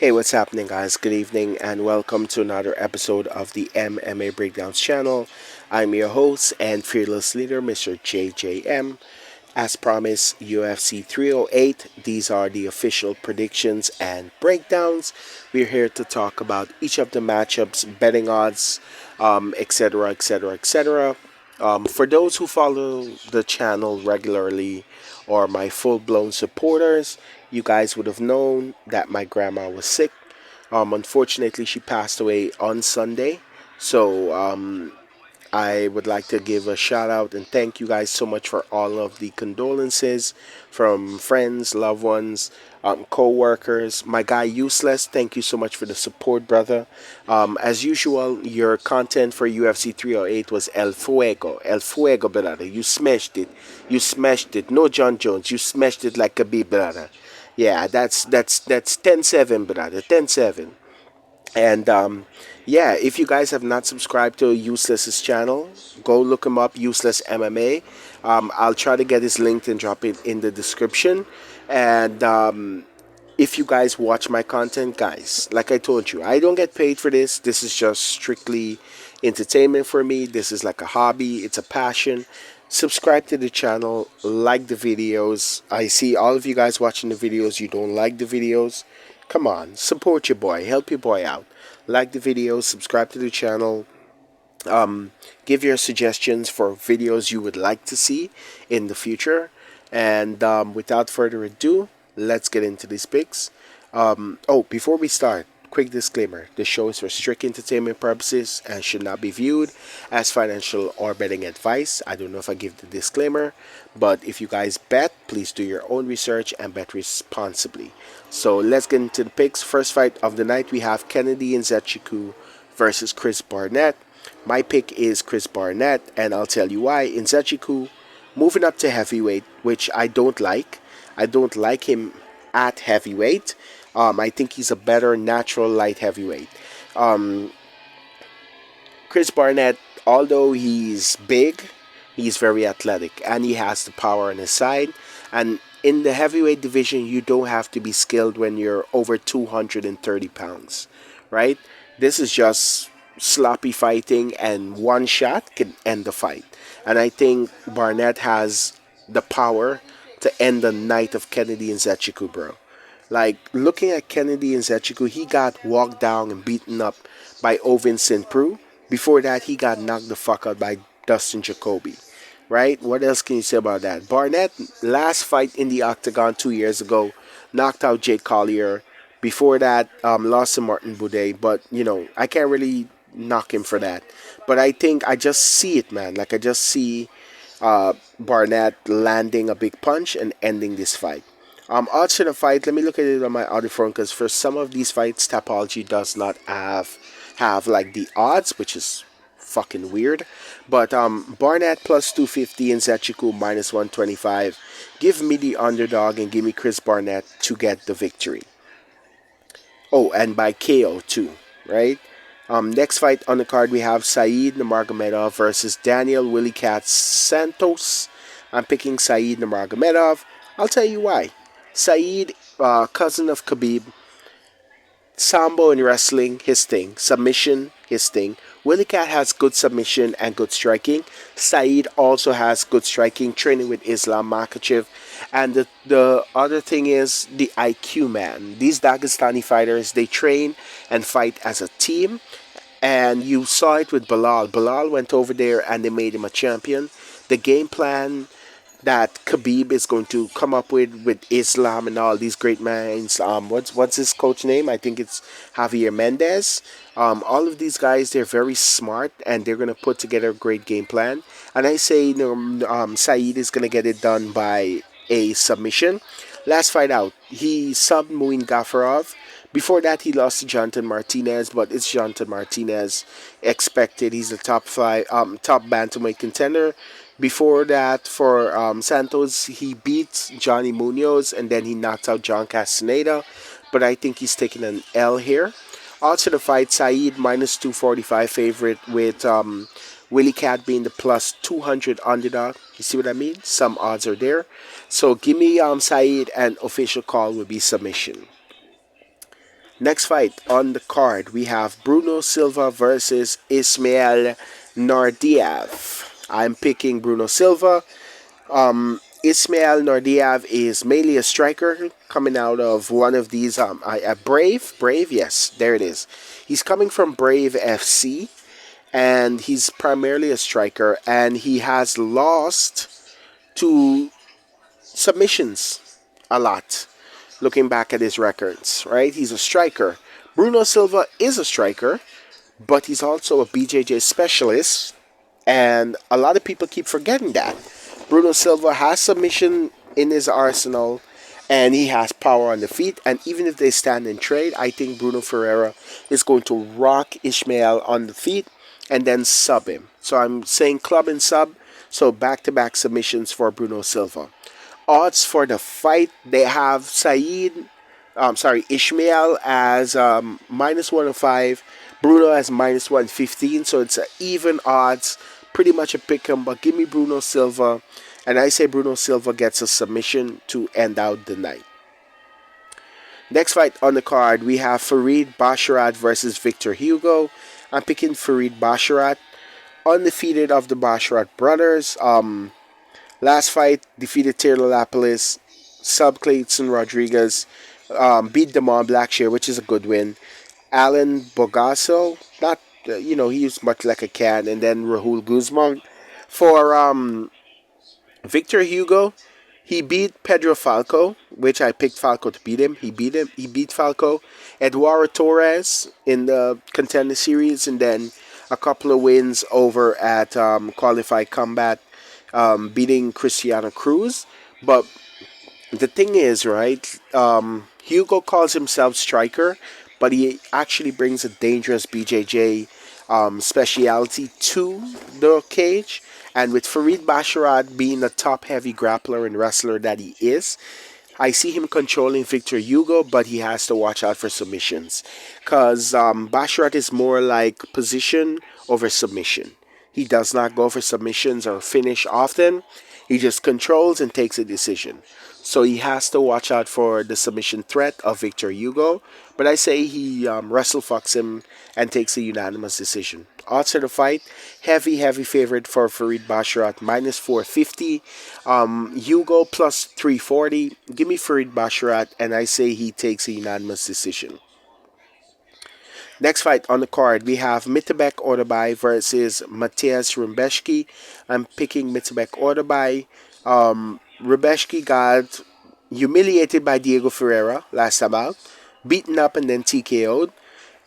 Hey, what's happening, guys? Good evening, and welcome to another episode of the MMA Breakdowns channel. I'm your host and fearless leader, Mr. JJM. As promised, UFC 308. These are the official predictions and breakdowns. We're here to talk about each of the matchups, betting odds, etc., etc., etc. For those who follow the channel regularly or my full blown supporters, you guys would have known that my grandma was sick. Unfortunately, she passed away on Sunday. So I would like to give a shout out and thank you guys so much for all of the condolences from friends, loved ones, co workers. My guy Useless, thank you so much for the support, brother. As usual, your content for UFC 308 was El Fuego. El Fuego, brother. You smashed it. You smashed it. No John Jones. You smashed it like a bee, brother. Yeah, that's 10-7, brother. 10-7. And yeah, if you guys have not subscribed to Useless's channel, go look him up, Useless MMA. I'll try to get his link and drop it in the description. And if you guys watch my content, guys, like I told you, I don't get paid for this. This is just strictly entertainment for me. This is like a hobby, it's a passion. Subscribe to the channel, like the videos. I see all of you guys watching the videos, you don't like the videos. Come on, support your boy, help your boy out. Like the videos, subscribe to the channel, give your suggestions for videos you would like to see in the future. And without further ado, let's get into these picks. Before we start, quick disclaimer: this show is for strict entertainment purposes and should not be viewed as financial or betting advice. I don't know if I give the disclaimer, but if you guys bet, please do your own research and bet responsibly. So let's get into the picks. First fight of the night, we have Kennedy Nzechukwu versus Chris Barnett. My pick is Chris Barnett, and I'll tell you why. Nzechukwu moving up to heavyweight, which I don't like. I don't like him at heavyweight. I think he's a better natural light heavyweight. Um, Chris Barnett, although he's big, he's very athletic and he has the power on his side. And in the heavyweight division, you don't have to be skilled when you're over 230 pounds, right? This is just sloppy fighting, and one shot can end the fight. And I think Barnett has the power to end the night of Kennedy and Nzechukwu, bro. Like, looking at Kennedy and Nzechukwu, he got walked down and beaten up by Ovin Prue. Before that, he got knocked the fuck out by Dustin Jacoby. Right? What else can you say about that? Barnett, last fight in the octagon 2 years ago, knocked out Jake Collier. Before that, lost to Martin Buday. But, I can't really knock him for that. But I think I just see it, man. Like, I just see Barnett landing a big punch and ending this fight. Odds for the fight, let me look at it on my audio phone, because for some of these fights, Tapology does not have like the odds, which is fucking weird. But Barnett plus 250 and Nzechukwu minus 125. Give me the underdog and give me Chris Barnett to get the victory. Oh, and by KO too, right? Next fight on the card, we have Saeed Nurmagomedov versus Daniel Willie Cat Santos. I'm picking Saeed Nurmagomedov. I'll tell you why. Saeed, cousin of Khabib, Sambo in wrestling, his thing. Submission, his thing. Willie Cat has good submission and good striking. Saeed also has good striking, training with Islam Makhachev. And the other thing is the IQ, man. These Dagestani fighters, they train and fight as a team. And you saw it with Bilal. Bilal went over there and they made him a champion. The game plan that Khabib is going to come up with Islam and all these great minds. What's his coach name? I think it's Javier Mendez. All of these guys, they're very smart and they're gonna put together a great game plan. And I say, Saeed is gonna get it done by a submission. Last fight out, he subbed Muin Gafurov. Before that, he lost to Jonathan Martinez, but it's Jonathan Martinez expected. He's the top bantamweight contender. Before that, for Santos, he beat Johnny Munoz and then he knocked out John Castaneda. But I think he's taking an L here. Also, the fight, Saeed minus 245 favorite with Willie Cat being the plus 200 underdog. You see what I mean? Some odds are there. So give me Saeed, and official call will be submission. Next fight on the card, we have Bruno Silva versus Ismail Nordiev. I'm picking Bruno Silva. Ismail Nordiev is mainly a striker coming out of one of these. Brave, yes, there it is. He's coming from Brave FC, and he's primarily a striker, and he has lost to submissions a lot. Looking back at his records, right? He's a striker. Bruno Silva is a striker, but he's also a BJJ specialist, and a lot of people keep forgetting that. Bruno Silva has submission in his arsenal, and he has power on the feet. And even if they stand and trade, I think Bruno Ferreira is going to rock Ishmael on the feet and then sub him. So I'm saying club and sub. So back-to-back submissions for Bruno Silva. Odds for the fight, they have Ishmael as minus 105, Bruno as minus 115, so it's an even odds, pretty much a pick 'em, but give me Bruno Silva, and I say Bruno Silva gets a submission to end out the night. Next fight on the card, we have Farid Basharat versus Victor Hugo. I'm picking Farid Basharat, undefeated of the Basharat brothers. Last fight, defeated Tirlolapolis, sub Clayton Rodriguez, beat Damon Blackshear, which is a good win. Alan Bogaso, not, he used much like a can, and then Rahul Guzman. For Victor Hugo, he beat Pedro Falco, which I picked Falco to beat him. He beat Falco. Eduardo Torres in the contender series, and then a couple of wins over at Qualified Combat, beating Cristiano Cruz. But the thing is, right, Hugo calls himself striker, but he actually brings a dangerous BJJ speciality to the cage. And with Farid Basharat being a top-heavy grappler and wrestler that he is, I see him controlling Victor Hugo, but he has to watch out for submissions. Because Basharat is more like position over submission. He does not go for submissions or finish often. He just controls and takes a decision. So he has to watch out for the submission threat of Victor Hugo. But I say he wrestle fucks him and takes a unanimous decision. Odds of the fight, heavy favorite for Farid Basharat, minus 450. Hugo plus 340. Give me Farid Basharat, and I say he takes a unanimous decision. Next fight on the card, we have Mitabek Orbay versus Matthias Rumbeshki. I'm picking Mitabek Orbay. Rumbeshki got humiliated by Diego Ferreira last time out, beaten up and then TKO'd,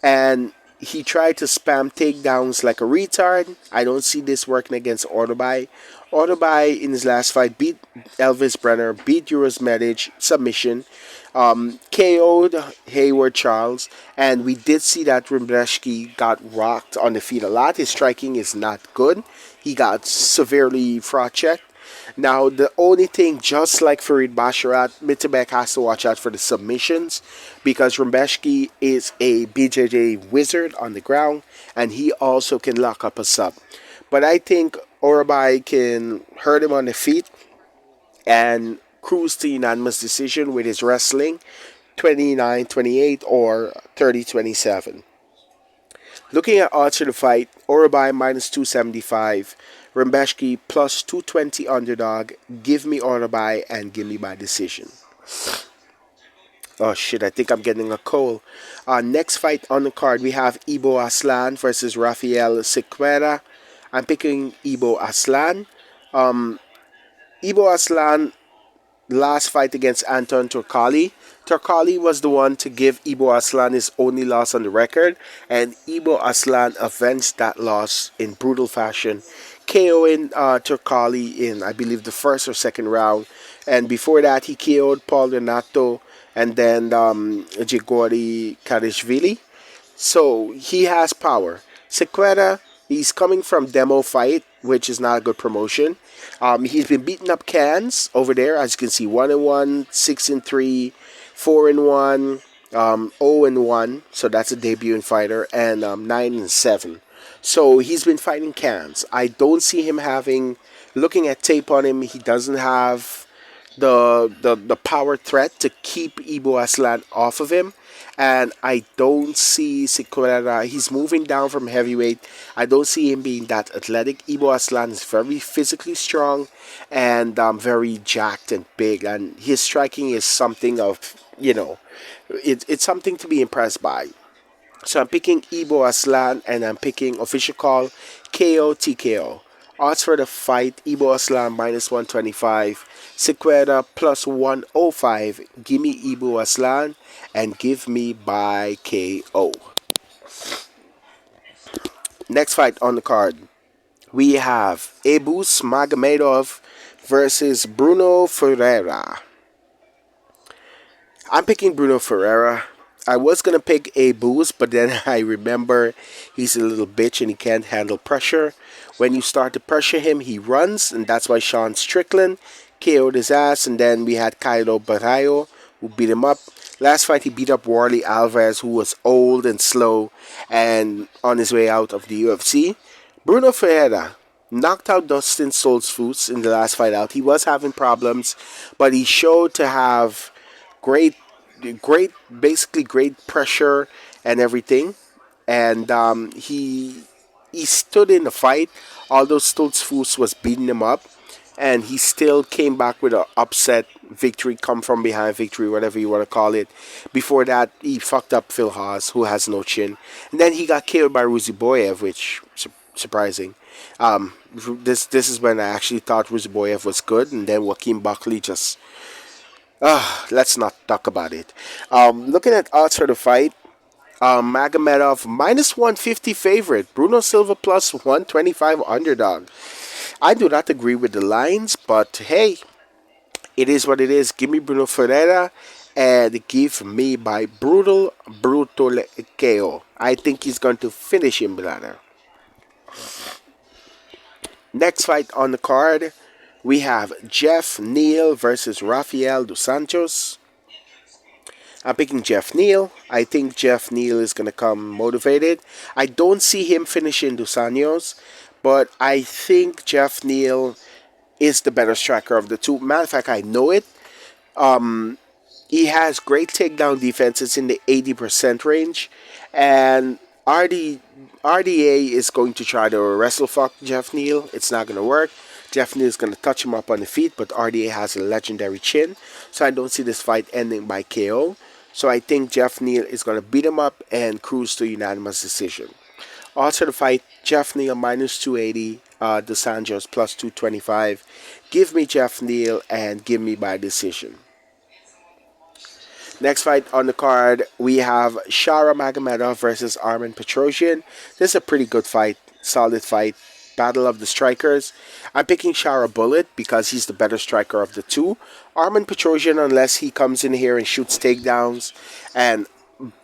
and he tried to spam takedowns like a retard. I don't see this working against Orbay. Orbay in his last fight beat Elvis Brenner, beat Euros Medic, submission, KO'd Hayward Charles, and we did see that Rumbeshki got rocked on the feet a lot. His striking is not good. He got severely fraud checked. Now, the only thing, just like Farid Basharat, Mitabek has to watch out for the submissions because Rumbeshki is a BJJ wizard on the ground, and he also can lock up a sub. But I think Orbay can hurt him on the feet and cruise to unanimous decision with his wrestling, 29-28 or 30-27. Looking at odds for the fight, Orbay minus 275, Rumbeshki plus 220 underdog. Give me Orbay and give me my decision. Oh shit, I think I'm getting a cold. Next fight on the card, we have Ibo Aslan versus Rafael Sequeira. I'm picking Ibo Aslan. Ibo Aslan last fight against Anton Turkali. Turkali was the one to give Ibo Aslan his only loss on the record, and Ibo Aslan avenged that loss in brutal fashion, KOing Turkali in, I believe, the first or second round. And before that, he KO'd Paul Renato and then Jigori Karishvili. So he has power. Sequeira, he's coming from Demo Fight, which is not a good promotion. He's been beating up cans over there, as you can see, 1-1, 6-3, 4-1, 0-1. So that's a debuting fighter, and 9-7. So he's been fighting cans. I don't see him having, looking at tape on him, he doesn't have the power threat to keep Ibo Aslan off of him. And I don't see Sequeira. He's moving down from heavyweight. I don't see him being that athletic. Ibo Aslan is very physically strong and very jacked and big. And his striking is something of, it's something to be impressed by. So I'm picking Ibo Aslan and I'm picking official call KO TKO. Odds for the fight Ibo Aslan minus 125, Sequeira plus 105. Give me Ibo Aslan and give me by KO. Next fight on the card, we have Abus Magomedov versus Bruno Ferreira. I'm picking Bruno Ferreira. I was gonna pick a boost, but then I remember he's a little bitch and he can't handle pressure. When you start to pressure him, he runs, and that's why Sean Strickland KO'd his ass. And then we had Kylo Barrayo, who beat him up. Last fight, he beat up Warley Alvarez, who was old and slow and on his way out of the UFC. Bruno Ferreira knocked out Dustin Stoltzfus in the last fight out. He was having problems, but he showed to have great, basically great pressure and everything. And he stood in the fight, although Stoltzfus was beating him up, and he still came back with an upset victory, come from behind victory, whatever you want to call it. Before that, he fucked up Phil Haas, who has no chin, and then he got killed by Ruziboyev, which surprising. This is when I actually thought Ruziboyev was good, and then Joaquin Buckley just let's not talk about it. Looking at odds for the fight, Magomedov minus 150 favorite, Bruno Silva plus 125 underdog. I do not agree with the lines, but hey, it is what it is. Give me Bruno Ferreira and give me by brutal KO. I think he's going to finish him, brother. Next fight on the card, we have Jeff Neal versus Rafael dos Santos. I'm picking Jeff Neal. I think Jeff Neal is going to come motivated. I don't see him finishing dos Anjos, but I think Jeff Neal is the better striker of the two. Matter of fact, I know it. He has great takedown defense. It's in the 80% range. And RDA is going to try to wrestle fuck Jeff Neal. It's not going to work. Jeff Neal is going to touch him up on the feet, but RDA has a legendary chin. So I don't see this fight ending by KO. So I think Jeff Neal is going to beat him up and cruise to unanimous decision. Also the fight, Jeff Neal minus 280, dos Anjos plus 225. Give me Jeff Neal and give me by decision. Next fight on the card, we have Shara Magomedov versus Armen Petrosyan. This is a pretty good fight, solid fight. Battle of the strikers. I'm picking Shara Bullet because he's the better striker of the two. Armen Petrosyan, unless he comes in here and shoots takedowns and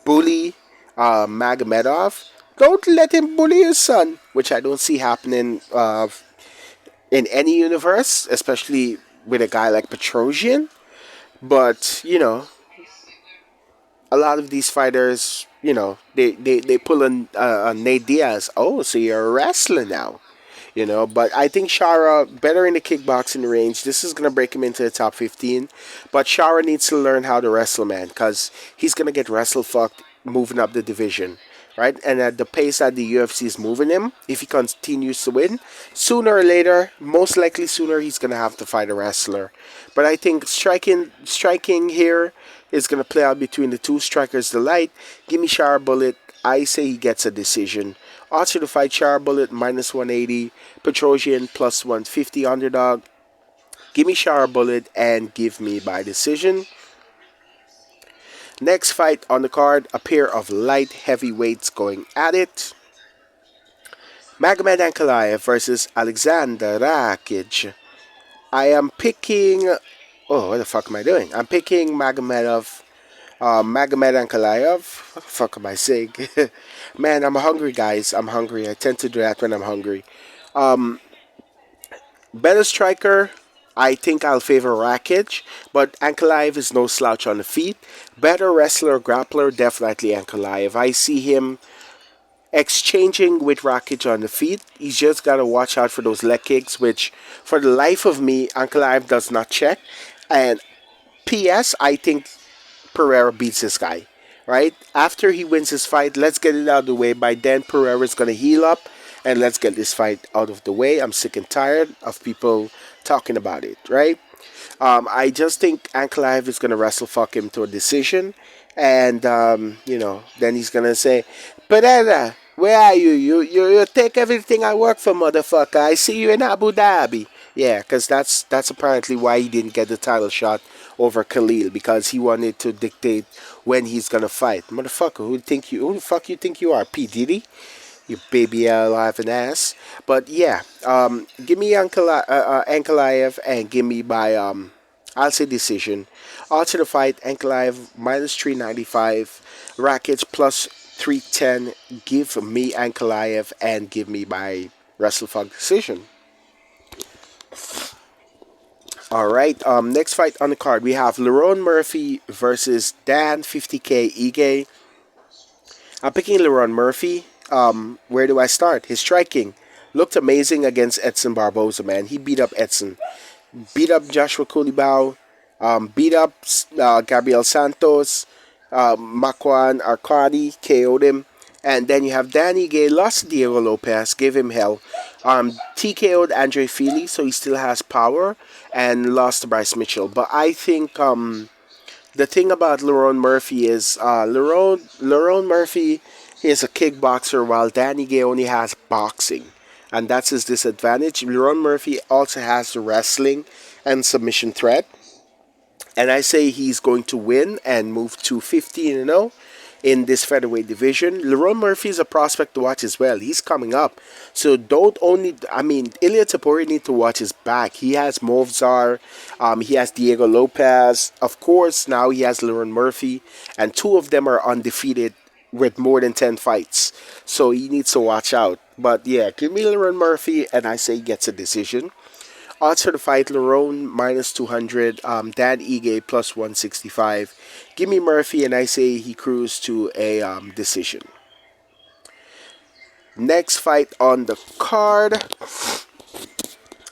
bully Magomedov, don't let him bully his son, which I don't see happening in any universe, especially with a guy like Petrosyan. But, a lot of these fighters, they pull a Nate Diaz. Oh, so you're a wrestler now. But I think Shara better in the kickboxing range. This is going to break him into the top 15. But Shara needs to learn how to wrestle, man, because he's going to get wrestle fucked moving up the division, right? And at the pace that the UFC is moving him, if he continues to win, sooner or later, most likely sooner, he's going to have to fight a wrestler. But I think striking here is going to play out between the two strikers delight. Give me Shara Bullet. I say he gets a decision. Also to fight Shara Bullet minus 180, Petrosyan plus 150 underdog. Give me Shara Bullet and give me by decision. Next fight on the card, a pair of light heavyweights going at it. Magomed Ankalaev versus Alexander Rakic. I am picking... Oh, what the fuck am I doing? I'm picking Magomed Ankalaev. What the fuck am I saying? Man, I'm hungry, guys. I'm hungry. I tend to do that when I'm hungry. Better striker, I think I'll favor Rakic, but Ankalaev is no slouch on the feet. Better wrestler, grappler, definitely Ankalaev. I see him exchanging with Rakic on the feet. He's just got to watch out for those leg kicks, which for the life of me, Ankalaev does not check. And P.S. I think Pereira beats this guy, right? After he wins his fight, let's get it out of the way. By then, Pereira's gonna heal up, and let's get this fight out of the way. I'm sick and tired of people talking about it, right? I just think Ankalaev is gonna wrestle fuck him to a decision, and then he's gonna say, "Pereira, where are you? You take everything I work for, motherfucker. I see you in Abu Dhabi." Yeah, because that's apparently why he didn't get the title shot over Khalil, because he wanted to dictate when he's gonna fight. Motherfucker, who the fuck you think you are, P Diddy? You baby alive and ass. But yeah, give me Ankalaev and give me by I'll say decision. Odds of the fight: Ankalaev minus 395, Rakic plus 310. Give me Ankalaev and give me by WrestleFuck decision. All right. Next fight on the card, we have Lerone Murphy versus Dan 50K Ige. I'm picking Lerone Murphy. Where do I start? His striking looked amazing against Edson Barboza. Man, he beat up Edson, beat up Joshua Kulibao, beat up Gabriel Santos, Makwan Arcadi, KO'd him. And then you have Danny Gay, lost Diego Lopez, gave him hell. TKO'd Andre Fili, so he still has power, and lost to Bryce Mitchell. But I think the thing about Lerone Murphy is Lerone Murphy is a kickboxer while Danny Gay only has boxing. And that's his disadvantage. Lerone Murphy also has the wrestling and submission threat. And I say he's going to win and move to 15-0 in this featherweight division. Lerone Murphy is a prospect to watch as well. He's coming up. So don't only, Ilya Topuria need to watch his back. He has Movzar, he has Diego Lopez. Of course, now he has Lerone Murphy. And two of them are undefeated with more than 10 fights. So he needs to watch out. But yeah, give me Lerone Murphy and I say he gets a decision. Odds for the fight: Lerone minus 200, Dan Ige plus 165. Give me Murphy and I say he cruised to a decision. Next fight on the card.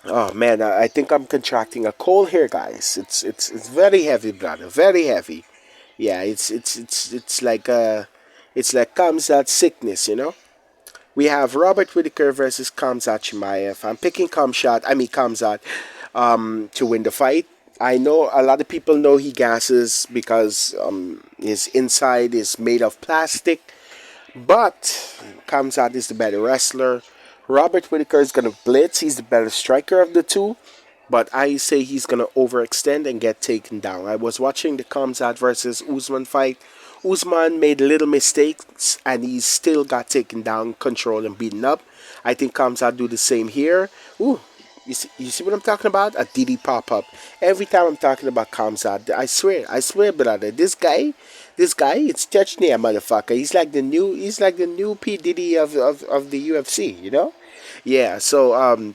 Oh man, I think I'm contracting a cold here, guys. It's very heavy, brother. Very heavy. Yeah, it's like comes that sickness, you know. We have Robert Whitaker versus Khamzat Chimaev. I'm picking Khamzat to win the fight. I know a lot of people know he gasses because his inside is made of plastic. But Khamzat is the better wrestler. Robert Whitaker is going to blitz. He's the better striker of the two. But I say he's going to overextend and get taken down. I was watching the Khamzat versus Usman fight. Usman made little mistakes and he still got taken down, controlled, and beaten up. I think Khamzat do the same here. Ooh, you see what I'm talking about? A DD pop-up. Every time I'm talking about Khamzat, I swear, brother, this guy, it's Chechnya, motherfucker. He's like the new P Diddy of the UFC, you know? Yeah. So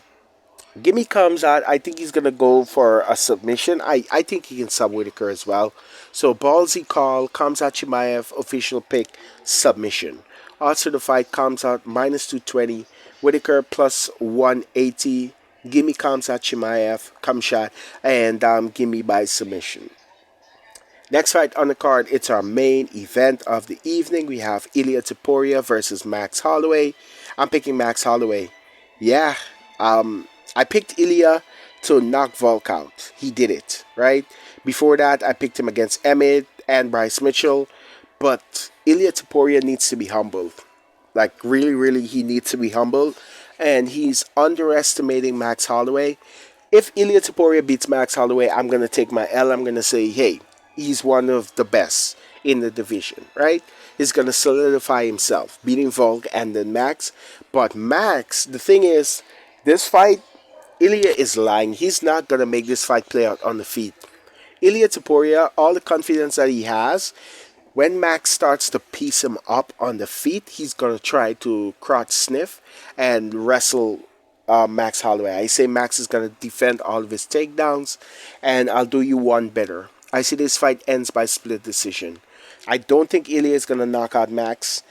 give me Khamzat. I think he's gonna go for a submission. I think he can sub Whitaker as well. So ballsy call, Khamzat Chimaev, official pick, submission. Odds for the fight: Khamzat minus 220, Whitaker plus 180. Give me Khamzat Chimaev, Khamzat, and give me by submission. Next fight on the card, it's our main event of the evening. We have Ilya Topuria versus Max Holloway. I'm picking Max Holloway. Yeah, I picked Ilya to knock Volk out. He did it, right? Before that, I picked him against Emmett and Bryce Mitchell. But Ilya Topuria needs to be humbled. Like, really, really, he needs to be humbled. And he's underestimating Max Holloway. If Ilya Topuria beats Max Holloway, I'm going to take my L. I'm going to say, hey, he's one of the best in the division, right? He's going to solidify himself, beating Volk and then Max. But Max, the thing is, this fight, Ilya is lying. He's not going to make this fight play out on the feet. Ilya Topuria, all the confidence that he has, when Max starts to piece him up on the feet, he's going to try to crotch sniff and wrestle Max Holloway. I say Max is going to defend all of his takedowns, and I'll do you one better. I see this fight ends by split decision. I don't think Ilya is going to knock out Max.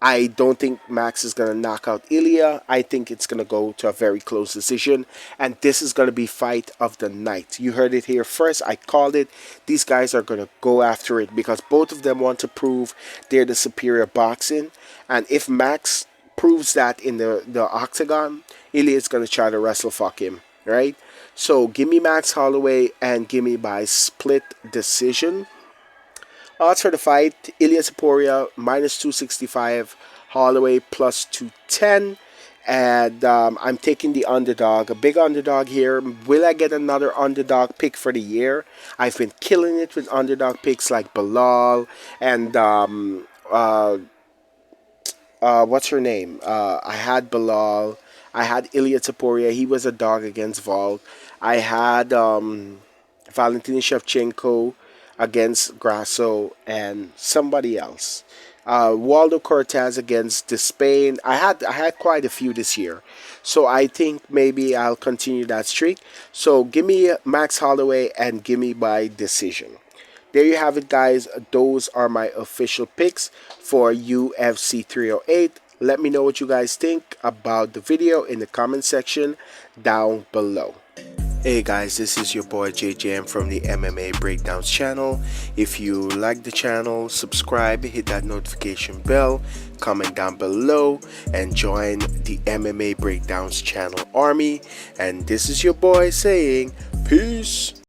I don't think Max is going to knock out Ilya. I think it's going to go to a very close decision. And this is going to be fight of the night. You heard it here first. I called it. These guys are going to go after it because both of them want to prove they're the superior boxing. And if Max proves that in the octagon, Ilya is going to try to wrestle fuck him. Right? So give me Max Holloway and give me by split decision. Odds for the fight: Ilya Topuria minus 265, Holloway plus 210. And I'm taking the underdog, a big underdog here. Will I get another underdog pick for the year? I've been killing it with underdog picks like Bilal and what's her name? I had Bilal. I had Ilya Topuria. He was a dog against Vol. I had Valentina Shevchenko against Grasso and somebody else. Waldo Cortez against Despain. I had quite a few this year, so I think maybe I'll continue that streak. So give me Max Holloway and give me by decision. There you have it, guys. Those are my official picks for UFC 308. Let me know what you guys think about the video in the comment section down below. Hey guys, this is your boy JJM from the MMA Breakdowns channel. If you like the channel, subscribe, hit that notification bell, comment down below, and join the MMA Breakdowns channel army. And this is your boy saying peace.